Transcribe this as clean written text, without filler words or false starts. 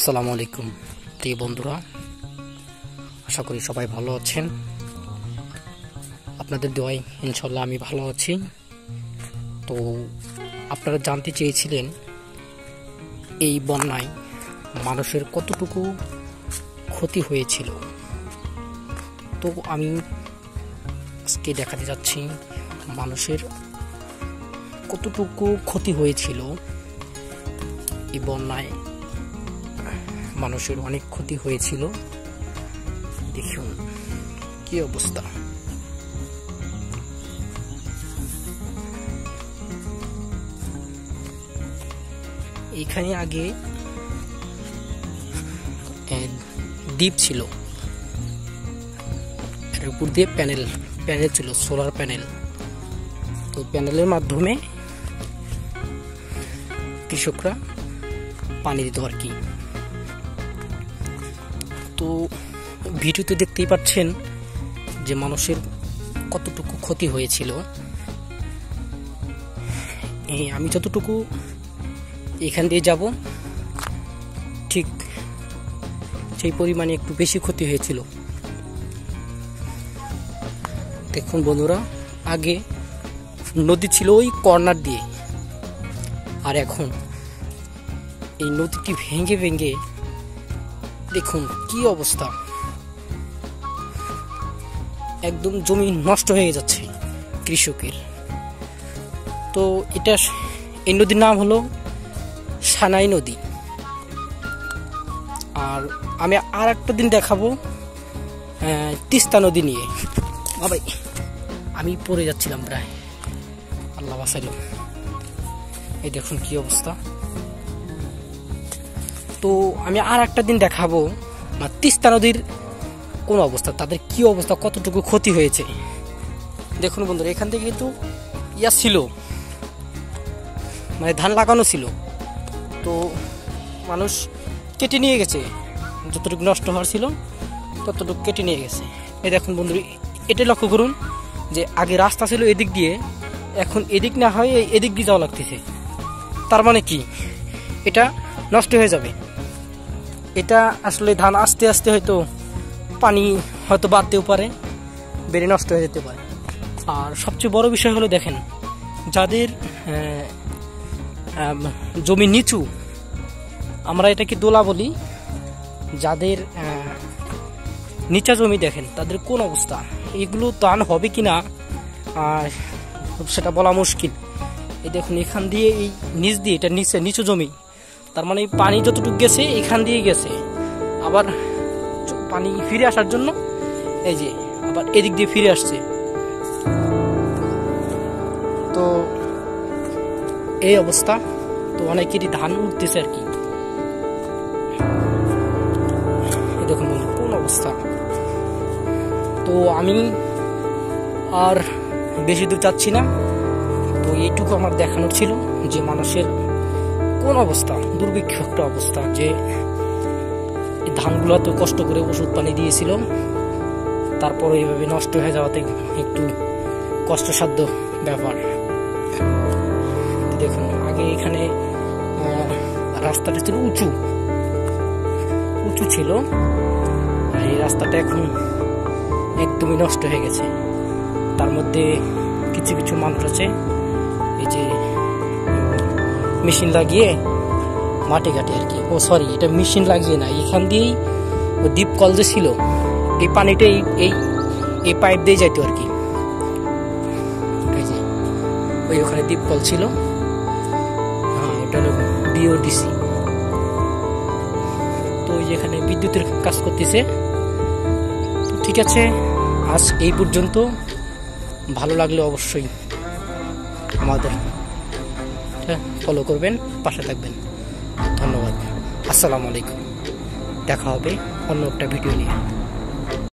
আসসালামু আলাইকুম প্রিয় বন্ধুরা, আশা করি সবাই ভালো আছেন। আপনাদের দোয়ায় ইনশাল্লাহ আমি ভালো আছি। তো আপনারা জানতে চেয়েছিলেন এই বন্যায় মানুষের কতটুকু ক্ষতি হয়েছিল। তো আমি আজকে দেখাতে যাচ্ছি মানুষের কতটুকু ক্ষতি হয়েছিল। এই বন্যায় মানুষের অনেক ক্ষতি হয়েছিল। দেখুন কি অবস্থা। এখানে আগে দ্বীপ ছিল, এর উপর দিয়ে প্যানেল ছিল, সোলার প্যানেল। তো প্যানেলের মাধ্যমে কৃষকরা পানি দিত আর কি। তো ভিডিওতে দেখতেই পাচ্ছেন যে মানুষের কতটুকু ক্ষতি হয়েছিল। আমি যতটুকু এখান দিয়ে যাব ঠিক সেই পরিমাণে একটু বেশি ক্ষতি হয়েছিল। দেখুন বন্ধুরা, আগে নদী ছিল ওই কর্নার দিয়ে, আর এখন এই নদীটি ভেঙে ভেঙে দেখুন কি অবস্থা। একদম জমি নষ্ট হয়ে যাচ্ছে কৃষকের। তো এটা এই নদীর নাম হলো সানাই নদী। আর আমি আর একটা দিন দেখাবো তিস্তা নদী নিয়ে। বাবাই, আমি পড়ে যাচ্ছিলাম প্রায়, আল্লাহ বাঁচাইল। এই দেখুন কি অবস্থা। তো আমি আর একটা দিন দেখাবো তিস্তা নদীর কোন অবস্থা, তাদের কি অবস্থা, কতটুকু ক্ষতি হয়েছে। দেখুন বন্ধুরা, এখান থেকে কিন্তু ছিল, মানে ধান লাগানো ছিল। তো মানুষ কেটে নিয়ে গেছে, যতটুকু নষ্ট হওয়ার ছিল ততটুকু কেটে নিয়ে গেছে। এই দেখুন বন্ধুরা, এটা লক্ষ্য করুন যে আগে রাস্তা ছিল এদিক দিয়ে, এখন এদিক না হয় এদিক দিয়ে যাওয়া লাগতেছে। তার মানে কি, এটা নষ্ট হয়ে যাবে। এটা আসলে ধান আস্তে আস্তে হয়তো পানি হয়তো বাড়তেও পারে, বেড়ে নষ্ট হয়ে যেতে পারে। আর সবচেয়ে বড় বিষয় হলো দেখেন, যাদের জমি নিচু, আমরা এটাকে দোলা বলি, যাদের নিচা জমি দেখেন তাদের কোন অবস্থা। এগুলো ধান হবে কিনা সেটা বলা মুশকিল। এই দেখুন এখান দিয়ে এই নিচ দিয়ে, এটা নিচু জমি, তার মানে পানি যতটুকু গেছে এখান দিয়ে গেছে, আবার পানি ফিরে আসার জন্য এই যে আবার এদিক দিয়ে ফিরে আসছে। তো এই অবস্থা। তো অনেকেরই ধান উঠতেছে আর কি। দেখুন কোন অবস্থা। তো আমি আর বেশি দূর যাচ্ছি না। তো এইটুকু আমার দেখানোর ছিল যে মানুষের কোন অবস্থা, দুর্ভিক্ষ একটা অবস্থা, যে ধানগুলো তো কষ্ট করে ওষুধ পানি দিয়েছিল, তারপরে এইভাবে নষ্ট হয়ে যাওয়াতে একটু কষ্টসাধ্য ব্যাপার। দেখুন আগে এখানে রাস্তাটা ছিল উঁচু ছিল, আর এই রাস্তাটা এখন একদমই নষ্ট হয়ে গেছে। তার মধ্যে কিছু কিছু মানুষ আছে এই যে মেশিন লাগিয়ে মাটি কাটে আর কি। এটা মেশিন লাগিয়ে না, এখান দিয়েই দ্বীপ কল যে ছিল, এই পানিটা এই পাইপ দিয়ে যাইতো আর কি। এই যে ওখানে দ্বীপ কল ছিল, ওটা হলো বিওডিসি। তো এখানে বিদ্যুতের কাজ করতেছে। তো ঠিক আছে, আজ এই পর্যন্ত। ভালো লাগলে অবশ্যই আমাদের ফলো করবেন, পাশে থাকবেন। ধন্যবাদ। আসসালামু আলাইকুম। দেখা হবে অন্য একটা ভিডিও নিয়ে।